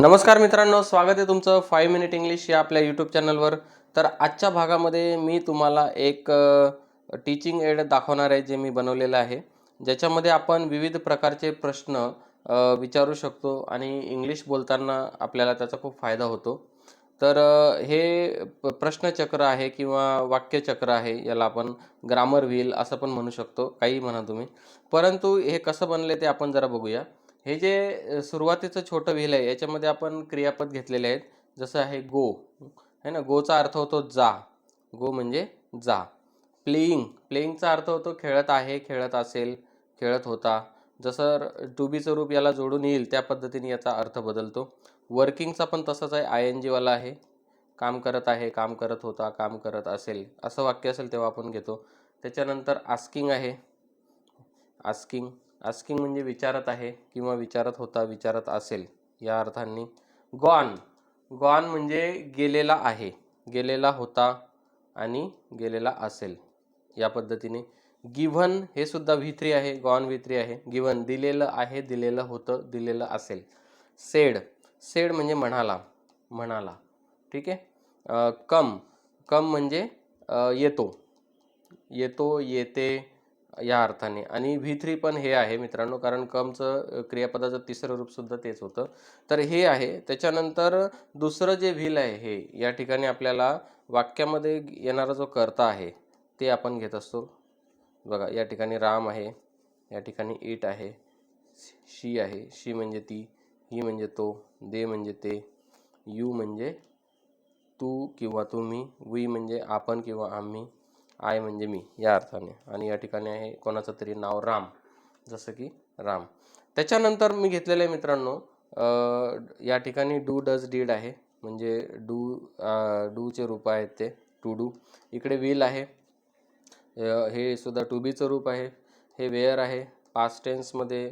नमस्कार मित्रांनो, स्वागत आहे तुमचं 5 मिनिट इंग्लिश या आपल्या यूट्यूब चॅनलवर. तर आजच्या भागामध्ये मी तुम्हाला एक टीचिंग एड दाखवणार आहे, जे मी बनवलेलं आहे, ज्याच्यामध्ये आपण विविध प्रकारचे प्रश्न विचारू शकतो आणि इंग्लिश बोलताना आपल्याला त्याचा खूप फायदा होतो. तर हे प्रश्नचक्र आहे किंवा वाक्यचक्र आहे, याला आपण ग्रामर व्हील असं पण म्हणू शकतो, काही म्हणा तुम्ही. परंतु हे कसं बनले ते आपण जरा बघूया. हे जे सुरुवातीचं छोटं व्हील आहे, याच्यामध्ये आपण क्रियापद घेतलेले आहेत. जसं आहे गो, है ना. गोचा अर्थ होतो जा, गो म्हणजे जा. प्लेइंग, प्लेइंगचा अर्थ होतो खेळत आहे, खेळत असेल, खेळत होता. जसं टू बीचं रूप याला जोडून येईल त्या पद्धतीने याचा अर्थ बदलतो. वर्किंगचा पण तसंच आहे, आय एन जीवाला आहे. काम करत आहे, काम करत होता, काम करत असेल असं वाक्य असेल तेव्हा आपण घेतो. त्याच्यानंतर आस्किंग आहे. आस्किंग, आस्किंग म्हणजे विचारत आहे किंवा विचारत होता, विचारत असेल या अर्थांनी. गॉन, गॉन म्हणजे गेलेला आहे, गेलेला होता आणि गेलेला असेल या पद्धतीने. गिव्हन हे सुद्धा V3 आहे, गॉन V3 आहे. गिव्हन दिलेलं आहे, दिलेलं होतं, दिलेलं असेल. सेड, सेड म्हणजे म्हणाला, म्हणाला, ठीक आहे. कम, कम म्हणजे येतो, येतो, येते या अर्थाने. आणि V3 पण हे आहे मित्रांनो, कारण कमचं क्रियापदाचं तिसरं रूप सुद्धा तेच होतं. तर हे आहे. त्याच्यानंतर दुसरं जे व्हील आहे, हे या ठिकाणी आपल्याला वाक्यामध्ये येणारा जो कर्ता आहे ते आपण घेत असतो. बघा, या ठिकाणी राम आहे, या ठिकाणी इट आहे, शी आहे, शी म्हणजे ती, ही म्हणजे तो, दे म्हणजे ते, यू म्हणजे तू किंवा तुम्ही, वी म्हणजे आपण किंवा आम्ही, आय म्हणजे मी या अर्थाने. आणि या ठिकाणी आहे कोणाचं तरी नाव राम, जसं की राम. त्याच्यानंतर मी घेतलेलं आहे मित्रांनो, या ठिकाणी डू डज डीड आहे, म्हणजे डूचे रूप आहेत ते, टू डू. इकडे विल आहे, हे सुद्धा टू बीचं रूप आहे. हे वेअर आहे, पास्ट टेन्समध्ये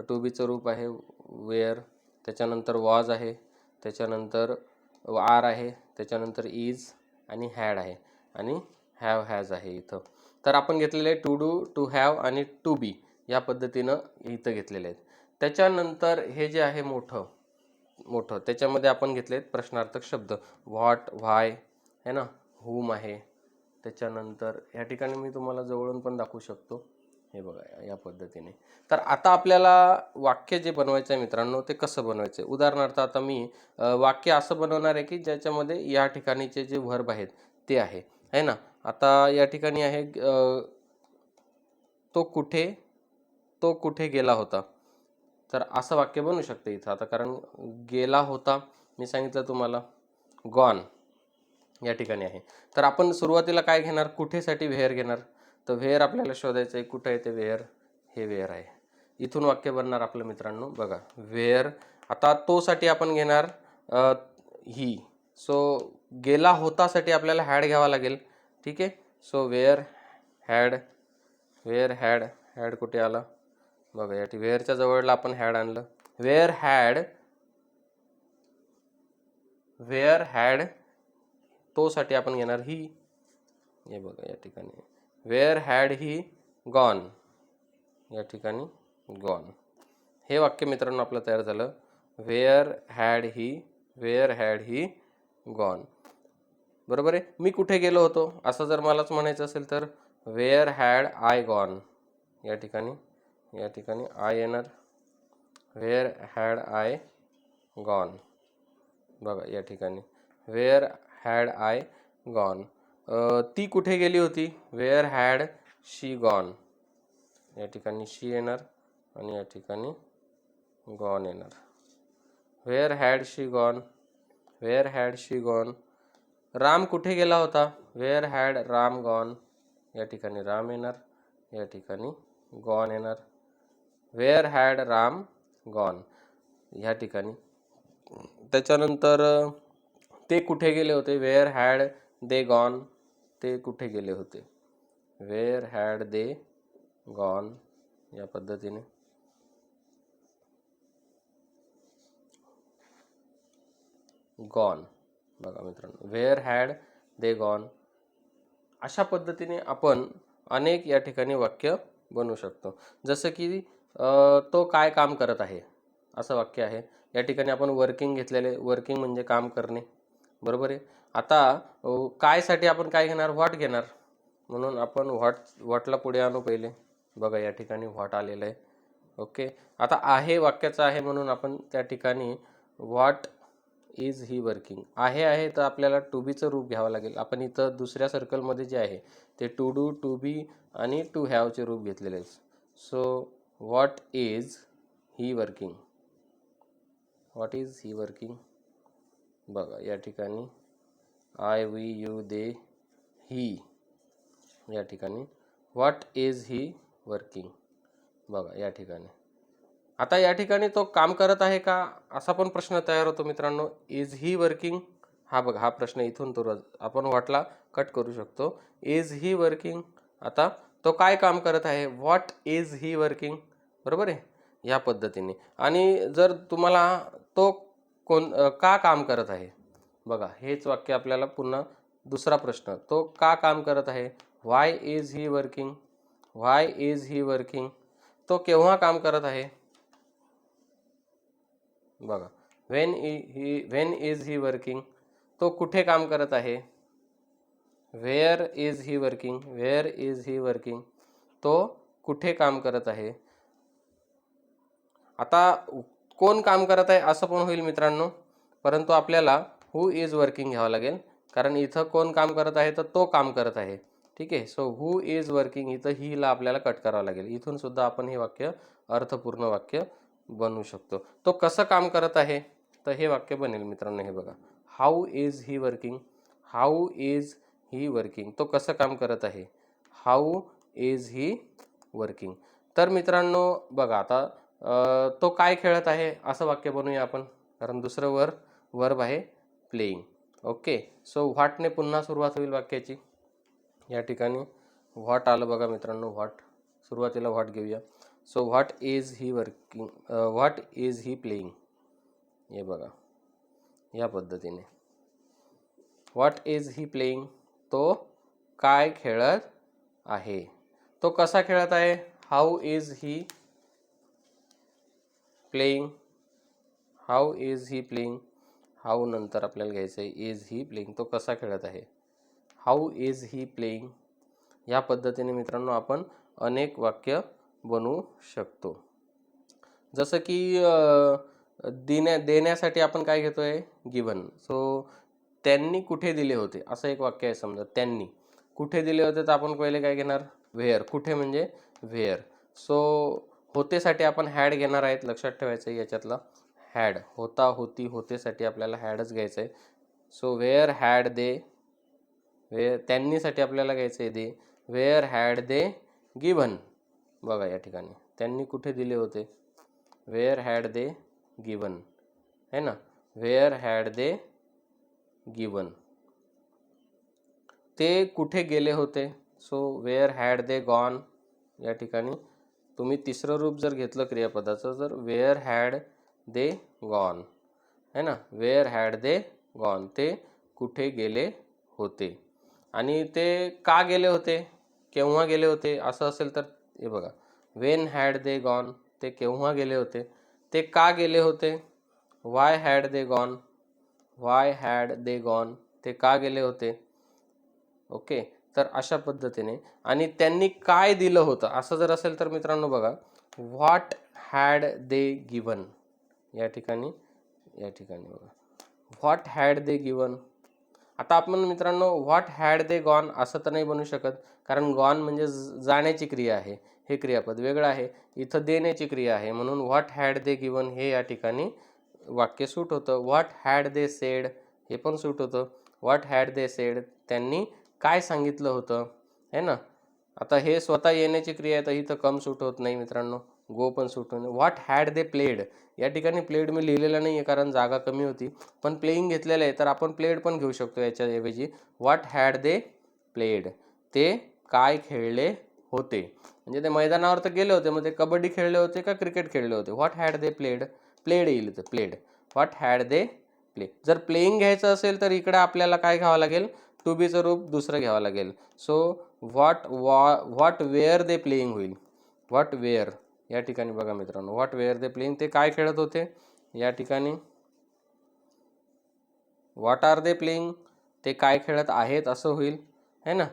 टू बीचं रूप आहे वेअर. त्याच्यानंतर वॉज आहे, त्याच्यानंतर आर आहे, त्याच्यानंतर इज आणि हॅड आहे, आणि हॅव हॅज आहे इथं. तर आपण घेतलेले टू डू, टू हॅव आणि टू बी या पद्धतीनं इथं घेतलेले आहेत. त्याच्यानंतर हे जे आहे मोठं मोठं, त्याच्यामध्ये आपण घेतलेत प्रश्नार्थक शब्द. व्हॉट, व्हाय है ना, हुम आहे. त्याच्यानंतर ह्या ठिकाणी मी तुम्हाला जवळून पण दाखवू शकतो, हे बघा या पद्धतीने. तर आता आपल्याला वाक्य जे बनवायचं आहे मित्रांनो, ते कसं बनवायचं आहे. उदाहरणार्थ आता मी वाक्य असं बनवणार आहे की ज्याच्यामध्ये या ठिकाणीचे जे व्हर्ब आहेत ते आहे ना. आता या ठिकाणी आहे तो कुठे गेला होता. तर असं वाक्य बनू शकते इथं. आता कारण गेला होता मी सांगितलं तुम्हाला, गॉन या ठिकाणी आहे. तर आपण सुरुवातीला काय घेणार, कुठेसाठी वेअर घेणार. तर वेअर आपल्याला शोधायचं आहे, कुठं आहे ते वेअर, हे वेअर आहे. इथून वाक्य बनणार आपलं मित्रांनो. बघा, वेअर. आता तो साठी आपण घेणार ही. सो गेला होतासाठी आपल्याला हॅड घ्यावा लागेल, ठीक आहे. So where had, where had, had कुठे आला बघा, या वेअरच्या जवळला आपण हॅड आणलं. वेअर हॅड तो साठी आपण घेणार ही. हे बघा या ठिकाणी वेअर हॅड ही गॉन, या ठिकाणी गॉन. हे वाक्य मित्रांनो आपलं तयार झालं. Where had he gone. बरोबर आहे. मी कुठे गेलो होतो असं जर मलाच म्हणायचं असेल तर वेअर हॅड आय गॉन, या ठिकाणी आय येणार. वेअर हॅड आय गॉन, बघा या ठिकाणी वेअर हॅड आय गॉन. ती कुठे गेली होती, वेअर हॅड शी गॉन, या ठिकाणी शी येणार आणि या ठिकाणी गॉन येणार. Where had she gone. Ram कुठे गेला होता, वेअर हॅड राम गॉन, या ठिकाणी राम येणार, या ठिकाणी गॉन येणार. वेअर हॅड राम गॉन ह्या ठिकाणी. त्याच्यानंतर ते कुठे गेले होते, वेअर हॅड दे गॉन, ते कुठे गेले होते, वेअर हॅड दे गॉन या पद्धतीने. गॉन, बघा मित्रांनो, वेअर हॅड दे गॉन. अशा पद्धतीने आपण अनेक या ठिकाणी वाक्य बनवू शकतो. जसं की तो काय काम करत आहे असं वाक्य आहे. या ठिकाणी आपण वर्किंग घेतलेले, वर्किंग म्हणजे काम करणे, बरोबर आहे. आता काय साठी आपण काय घेणार, व्हॉट घेणार, म्हणून आपण व्हॉटला पुढे आणू पहिले. बघा या ठिकाणी व्हॉट आलेलं आहे. ओके, आता आहे वाक्याचं आहे म्हणून आपण त्या ठिकाणी व्हॉट इज ही वर्किंग आहे तर आपल्याला टू बीचं रूप घ्यावं लागेल. आपण इथं दुसऱ्या सर्कलमध्ये जे आहे ते टू डू, टू बी आणि टू हॅवचे रूप घेतलेले आहे. So what is he working, what is he working. बघा या ठिकाणी आय, वी, यू, दे, ही, या ठिकाणी व्हॉट इज ही वर्किंग. बघा या ठिकाणी आता या ठिकाणी तो काम करत आहे का असा पण प्रश्न तयार होतो मित्रांनो. इज ही वर्किंग, हा बघा हा प्रश्न इथून तो आपण व्हॉटला कट करू शकतो. इज ही वर्किंग, आता तो काय काम करत आहे, व्हॉट इज ही वर्किंग, बरोबर आहे, ह्या पद्धतीने. आणि जर तुम्हाला तो का काम करत आहे, बघा हेच वाक्य आपल्याला पुन्हा दुसरा प्रश्न, तो का काम करत आहे, why is he working, why is he working, तो केव्हा काम करत आहे. बघा व्हेन इज ही वर्किंग, तो कुठे काम करत आहे. Where is he working, where is he working, तो कुठे काम करत आहे. आता कोण काम करत आहे असं पण होईल मित्रांनो, परंतु आपल्याला हु इज वर्किंग घ्यावं लागेल, कारण इथं कोण काम करत आहे तर तो काम करत आहे. ठीक आहे, सो हु इज वर्किंग, इथं हीला आपल्याला कट करावं लागेल. इथून सुद्धा आपण हे वाक्य अर्थपूर्ण वाक्य बनवू शकतो. तो कसं काम करत आहे तर हे वाक्य बनेल मित्रांनो. हे बघा, how is he working, how is he working, तो कसं काम करत आहे, हाऊ इज ही वर्किंग. तर मित्रांनो बघा आता तो काय खेळत आहे असं वाक्य बनवूया आपण, कारण दुसरं वर्ब आहे प्लेइंग. ओके, सो व्हॉटने पुन्हा सुरुवात होईल वाक्याची. या ठिकाणी व्हॉट आलं बघा मित्रांनो, व्हॉट, सुरुवातीला व्हॉट घेऊया. So what is he working, what is he playing, हे बघा या पद्धतीने. व्हॉट इज ही प्लेइंग, तो काय खेळत आहे, तो कसा खेळत आहे, how is he playing, how is he playing, how नंतर आपल्याला घ्यायचं आहे इज ही प्लेइंग, तो कसा खेळत आहे, हाऊ इज ही प्लेइंग. या पद्धतीने मित्रांनो आपण अनेक वाक्य बनवू शकतो. जसं की देण्यासाठी आपण काय घेतोय, गिवन. सो त्यांनी कुठे दिले होते असं एक वाक्य आहे. समजा त्यांनी कुठे दिले होते तर आपण पहिले काय घेणार, व्हेअर. कुठे म्हणजे व्हेअर. सो होतेसाठी आपण हॅड घेणार आहेत, लक्षात ठेवायचं आहे याच्यातला हॅड, होता, होती, होतेसाठी आपल्याला हॅडच घ्यायचं आहे. So where had they, where त्यांनीसाठी आपल्याला घ्यायचं आहे they, where had they given. बघा या ठिकाणी त्यांनी कुठे दिले होते, वेअर हॅड दे गिव्हन, है ना, वेअर हॅड दे गिव्हन. ते कुठे गेले होते, so where had they gone. या ठिकाणी तुम्ही तिसरं रूप जर घेतलं क्रियापदाचं, तर वेअर हॅड दे गॉन, है ना, वेअर हॅड दे गॉन, ते कुठे गेले होते. आणि ते का गेले होते, केव्हा गेले होते असं असेल तर हे बघा, वेन हॅड दे गॉन, ते केव्हा गेले होते. ते का गेले होते, Y had they gone, Y had they gone, ते का गेले होते. ओके, तर अशा पद्धतीने. आणि त्यांनी काय दिलं होतं असं जर असेल तर मित्रांनो बघा, व्हॉट हॅड दे गिवन. या ठिकाणी बघा, व्हॉट हॅड दे गिवन. आता आपण मित्रांनो व्हॉट हॅड दे गॉन असं तर नाही बनवू शकत, कारण गॉन म्हणजे जाण्याची क्रिया आहे, हे क्रियापद वेगळं आहे, इथं देण्याची क्रिया आहे, म्हणून व्हॉट हॅड दे गिवन हे या ठिकाणी वाक्य सूट होतं. व्हॉट हॅड दे सेड हे पण सूट होतं. व्हॉट हॅड दे सेड, त्यांनी काय सांगितलं होतं, है ना. आता हे स्वतः येण्याची क्रिया आहे तर इथं कम सूट होत नाही मित्रांनो, गो पण सूट होत नाही. व्हॉट हॅड दे प्लेड, या ठिकाणी प्लेड मी लिहिलेलं नाही आहे कारण जागा कमी होती, पण प्लेइंग घेतलेलं आहे तर आपण प्लेड पण घेऊ शकतो याच्याऐवजी. व्हॉट हॅड दे प्लेड, ते काय खेळले होते, म्हणजे ते मैदानावर तर गेले होते, मग ते कबड्डी खेळले होते का क्रिकेट खेळले होते. What had they played, played येईल तर played, what had they play. जर प्लेइंग घ्यायचं असेल तर इकडे आपल्याला काय घ्यावं लागेल, टू बीचं रूप दुसरं घ्यावं लागेल. So what where they playing होईल, व्हॉट वेअर, या ठिकाणी बघा मित्रांनो, व्हॉट वेअर दे प्लेइंग, ते काय खेळत होते. या ठिकाणी व्हॉट आर दे प्लेइंग, ते काय खेळत आहेत असं होईल, है ना.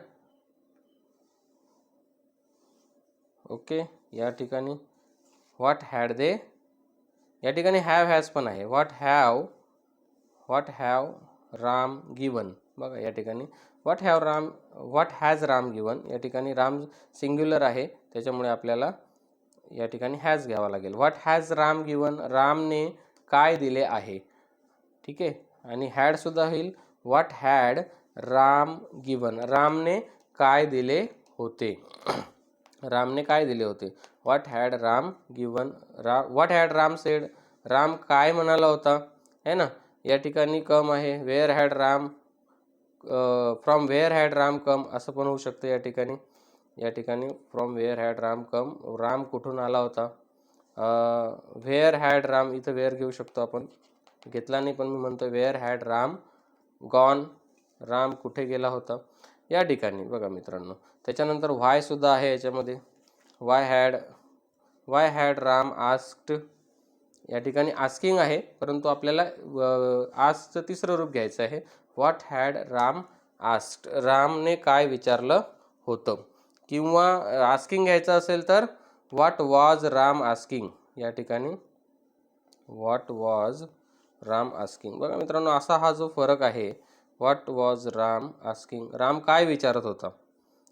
ओके. या ठिकाणी व्हॉट हॅड दे, या ठिकाणी हॅव हॅज पण आहे. व्हॉट हॅव राम गिवन, बघा या ठिकाणी व्हॉट हॅज राम गिवन, या ठिकाणी राम सिंग्युलर आहे त्याच्यामुळे आपल्याला या ठिकाणी हॅज घ्यावा लागेल. व्हॉट हॅज राम गिवन, रामने काय दिले आहे. ठीक आहे. आणि हॅड सुद्धा होईल. व्हॉट हॅड राम गिवन, रामने काय दिले होते. रामने काय दिले होते. What had Ram given, what had Ram said, Ram काय म्हणाला होता, है ना. या ठिकाणी कम आहे. Where had Ram, from where had Ram come असं पण होऊ शकतं या ठिकाणी. या ठिकाणी from where had Ram come, Ram कुठून आला होता. वेअर हॅड राम, इथं वेअर घेऊ शकतो आपण, घेतला नाही पण मी म्हणतो where had Ram gone, Ram कुठे गेला होता या ठिकाणी बघा मित्रांनो. त्याच्यानंतर व्हाय सुद्धा आहे याच्यामध्ये. वाय हॅड राम आस्क्ड, या ठिकाणी आस्किंग आहे परंतु आपल्याला आस्कचं तिसरं रूप घ्यायचं आहे. व्हॉट हॅड राम आस्क्ड, रामने काय विचारलं होतं. किंवा आस्किंग घ्यायचं असेल तर व्हॉट वॉज राम आस्किंग, या ठिकाणी व्हॉट वॉज राम आस्किंग. बघा मित्रांनो, असा हा जो फरक आहे, what was Ram asking, Ram काय विचारत होता,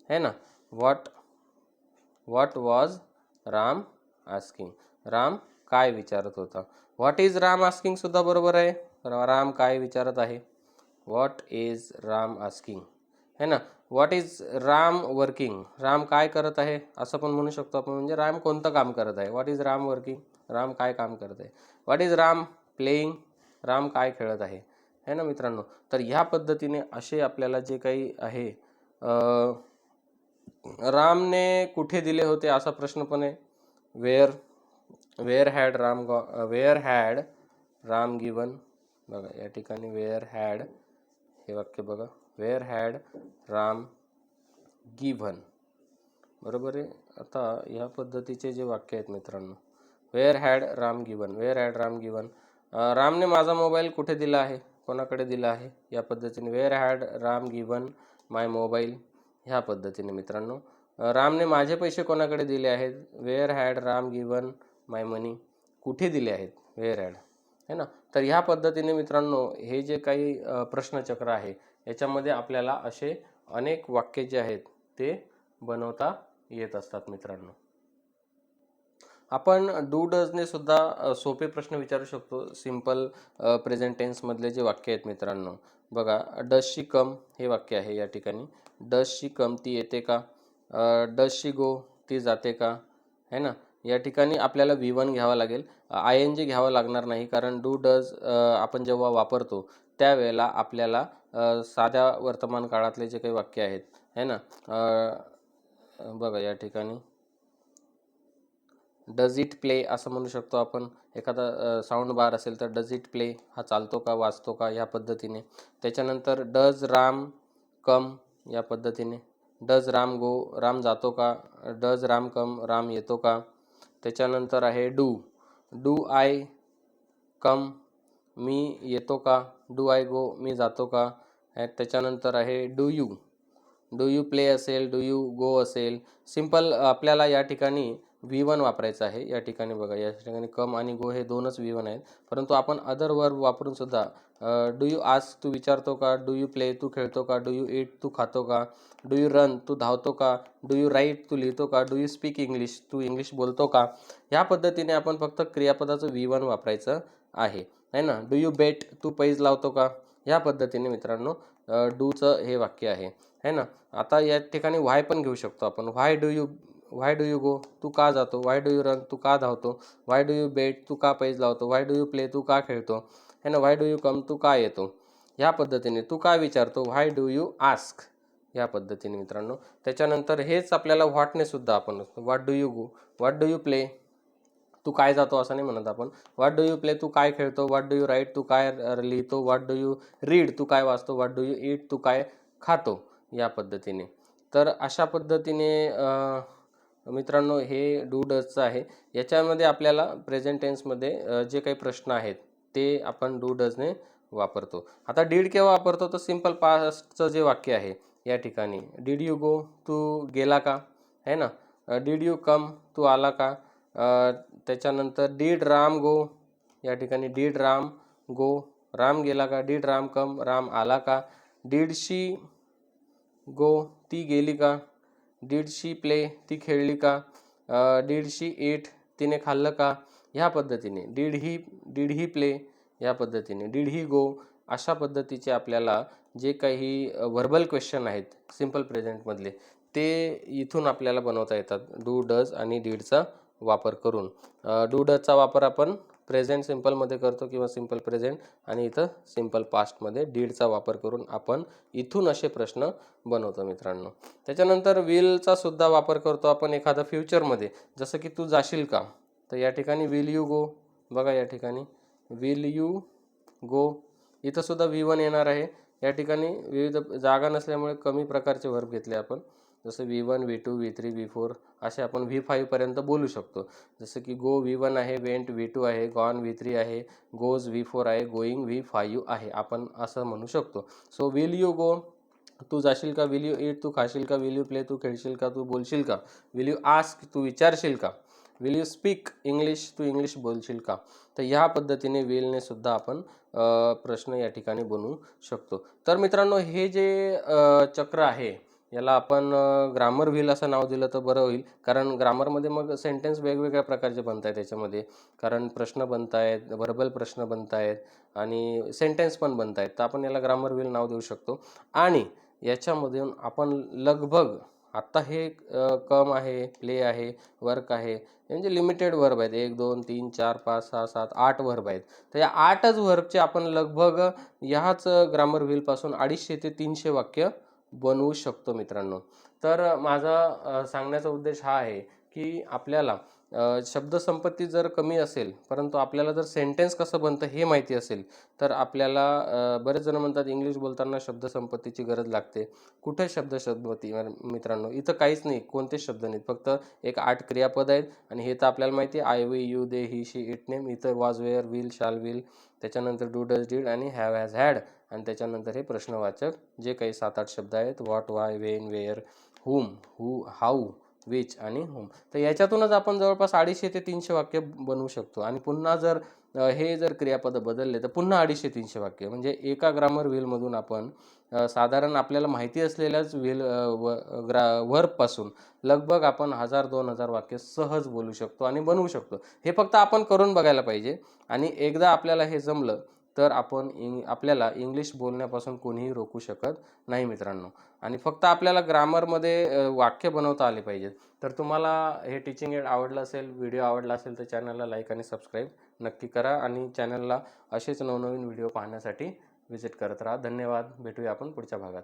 है ना. What was Ram asking, Ram काय विचारत होता. व्हॉट इज राम आस्किंग सुद्धा बरोबर आहे, राम काय विचारत आहे. व्हॉट इज राम आस्किंग, है ना. What is Ram working, Ram काय करत आहे असं पण म्हणू शकतो आपण, म्हणजे राम कोणतं काम करत आहे. What is Ram working, Ram काय काम करत आहे. What is Ram playing, Ram काय खेळत आहे, है ना मित्रांनो. तर ह्या पद्धतीने असे आपल्याला जे काही आहे, रामने कुठे दिले होते असा प्रश्न पण आहे. वेअर हॅड राम गिवन, बघा या ठिकाणी वेअर हॅड, हे वाक्य बघा, वेअर हॅड राम गिव्हन, बरोबर आहे. आता ह्या पद्धतीचे जे वाक्य आहेत मित्रांनो, वेअर हॅड राम गिव्हन, रामने माझा मोबाईल कुठे दिला आहे, कोणाकडे दिला आहे, या पद्धतीने where had Ram given my mobile, ह्या पद्धतीने मित्रांनो. रामने माझे पैसे कोणाकडे दिले आहेत, where had Ram given my money, कुठे दिले आहेत, वेअर हॅड, है ना. तर ह्या पद्धतीने मित्रांनो हे जे काही प्रश्नचक्र आहे याच्यामध्ये आपल्याला असे अनेक वाक्य जे आहेत ते बनवता येत असतात मित्रांनो. आपण डू डजने सुद्धा सोपे प्रश्न विचारू शकतो. सिंपल प्रेझेंट टेन्स मधले जे वाक्य आहेत मित्रांनो, बघा डज शी कम हे वाक्य आहे या ठिकाणी. डज शी कम, ती येते का. डज शी गो, ती जाते का, है ना. या ठिकाणी आपल्याला V1 घ्यावा लागेल, ING घ्यावं लागणार नाही, कारण डू डज आपण जेव्हा वापरतो त्यावेळेला आपल्याला साध्या वर्तमान काळातले जे काही वाक्य आहेत, है ना, बघा या ठिकाणी डज इट प्ले असं म्हणू शकतो आपण. एखादा साऊंड बार असेल तर डज इट प्ले हा चालतो का, वाजतो का, या पद्धतीने. त्याच्यानंतर डज राम कम या पद्धतीने. डज राम गो, राम जातो का. डज राम कम, राम येतो का. त्याच्यानंतर आहे डू आय कम, मी येतो का. डू आय गो, मी जातो का. त्याच्यानंतर आहे डू यू प्ले असेल, डू यू गो असेल. सिंपल आपल्याला या ठिकाणी V1 वापरायचं आहे. या ठिकाणी बघा, या ठिकाणी कम आणि गो हे दोनच V1 आहेत, परंतु आपण अदर वर्ब वापरून सुद्धा डू यू आस्क, तू विचारतो का. डू यू प्ले, तू खेळतो का. डू यू ईट, तू खातो का. डू यू रन, तू धावतो का. डू यू राईट, तू लिहितो का. डू यू स्पीक इंग्लिश, तू इंग्लिश बोलतो का. ह्या पद्धतीने आपण फक्त क्रियापदाचं V1 वापरायचं आहे, है ना. डू यू बेट, तू पैज लावतो का. ह्या पद्धतीने मित्रांनो डूचं हे वाक्य आहे, है ना. आता या ठिकाणी व्हाय पण घेऊ शकतो आपण. व्हाय डू यू गो, तू का जातो. व्हाय डू यू रन, तू का धावतो. व्हाय डू यू बेट, तू का पैज लावतो. व्हाय डू यू प्ले, तू का खेळतो, है ना. व्हाय डू यू कम, तू का येतो. ह्या पद्धतीने तू का विचारतो. व्हाय डू यू आस्क, ह्या पद्धतीने मित्रांनो. त्याच्यानंतर हेच आपल्याला व्हॉटने सुद्धा आपण what do you go, what do you play, तू काय जातो असं नाही म्हणत आपण. व्हॉट डू यू प्ले, तू काय खेळतो. व्हॉट डू यू राईट, तू काय लिहितो. व्हॉट डू यू रीड, तू काय वाचतो. व्हॉट डू यू ईट, तू काय खातो, या पद्धतीने. तर अशा पद्धतीने मित्रांनो हे डू डजचं आहे. याच्यामध्ये आपल्याला प्रेझेंट टेन्समध्ये जे काही प्रश्न आहेत ते आपण डू डजने वापरतो. आता डीड केव्हा वापरतो तर सिंपल पास्टचं जे वाक्य आहे या ठिकाणी डिड यू गो, तू गेला का, है ना. डिड यू कम, तू आला का. त्याच्यानंतर डिड राम गो, या ठिकाणी डिड राम गो, राम गेला का. डिड राम कम, राम आला का. डिड शी गो, ती गेली का. डिड शी प्ले, ती खेळली का. डिड शी ईट, तिने खाल्लं का. ह्या पद्धतीने डिड ही प्ले या पद्धतीने डिड ही गो, अशा पद्धतीचे आपल्याला जे काही व्हर्बल क्वेश्चन आहेत सिंपल प्रेझेंटमधले ते इथून आपल्याला बनवता येतात डू डज आणि डीडचा वापर करून. डू डजचा वापर आपण प्रेझेंट सिंपलमध्ये करतो किंवा सिंपल प्रेझेंट, आणि इथं सिंपल पास्टमध्ये डीडचा वापर करून आपण इथून असे प्रश्न बनवतो मित्रांनो. त्याच्यानंतर विलचा सुद्धा वापर करतो आपण एखादा फ्युचरमध्ये, जसं की तू जाशील का, तर या ठिकाणी विल यू गो. बघा या ठिकाणी विल यू गो, इथं सुद्धा V1 येणार आहे. या ठिकाणी विविध जागा नसल्यामुळे कमी प्रकारचे वर्ब घेतले आपण, जसं V1 V2 V3 V4 असे आपण V5 पर्यंत बोलू शकतो. जसं की गो V1 आहे, वेंट V2 आहे, गॉन V3 आहे, गोज V4 आहे, गोईंग V5 आहे, आपण असं म्हणू शकतो. सो विल यू गो, तू जाशील का. विल यू ईट, तू खाशील का. विल यू प्ले, तू खेळशील का, तू बोलशील का. विल यू आस्क, तू विचारशील का. विल यू स्पीक इंग्लिश, तू इंग्लिश बोलशील का. तर ह्या पद्धतीने विलने सुद्धा आपण प्रश्न या ठिकाणी बनवू शकतो. तर मित्रांनो हे जे चक्र आहे याला आपण ग्रामर व्हील असं नाव दिलं तर बरं होईल, कारण ग्रामरमध्ये मग सेंटेन्स वेगवेगळ्या प्रकारचे बनत आहेत त्याच्यामध्ये, कारण प्रश्न बनत आहेत, व्हर्बल प्रश्न बनत आहेत आणि सेंटेन्स पण बनत आहेत. तर आपण याला ग्रामर व्हील नाव देऊ शकतो. आणि याच्यामधून आपण लगभग आत्ता हे कम आहे, प्ले आहे, वर्क आहे, म्हणजे लिमिटेड वर्ब आहेत. 1 2 3 4 5 6 7 8 वर्ब आहेत. तर या 8च वर्बचे आपण लगभग ह्याच ग्रामर व्हीलपासून 250 ते 300 वाक्य बनवू शकतो मित्रांनो. तर माझा सांगण्याचा उद्देश हा आहे की आपल्याला शब्दसंपत्ती जर कमी असेल परंतु आपल्याला जर सेंटेन्स कसं बनतं हे माहिती असेल तर आपल्याला बरेच जण म्हणतात इंग्लिश बोलताना शब्दसंपत्तीची गरज लागते. कुठे शब्दसंपत्ती मित्रांनो, इथं काहीच नाही, कोणतेच शब्द नाहीत, फक्त एक 8 क्रियापद आहेत आणि हे तर आपल्याला माहिती आहे, I we you they he she it name. इथं was were will shall will, त्याच्यानंतर डू डज डीड आणि हॅव हॅज हॅड, आणि त्याच्यानंतर हे प्रश्नवाचक जे काही 7-8 शब्द आहेत, what why when where whom who how which आणि होम. तर याच्यातूनच आपण जवळपास 250 ते 300 वाक्य बनवू शकतो. आणि पुन्हा जर हे जर क्रियापद बदलले तर पुन्हा 250-300 वाक्य, म्हणजे एका ग्रामर व्हीलमधून आपण साधारण आपल्याला माहिती असलेल्याच वर्बपासून लगभग आपण 1000-2000 वाक्य सहज बोलू शकतो आणि बनवू शकतो. हे फक्त आपण करून बघायला पाहिजे, आणि एकदा आपल्याला हे जमलं तर आपल्याला इंग्लिश बोलण्यापासून कोणीही रोखू शकत नाही मित्रांनो. आणि फक्त आपल्याला ग्रामरमध्ये वाक्य बनवता आले पाहिजेत. तर तुम्हाला हे टीचिंग एड आवडलं असेल, व्हिडिओ आवडला असेल तर चॅनलला लाईक आणि सबस्क्राईब नक्की करा, आणि चॅनलला असेच नवनवीन व्हिडिओ पाहण्यासाठी व्हिजिट करत राहा. धन्यवाद. भेटूया आपण पुढच्या भागात.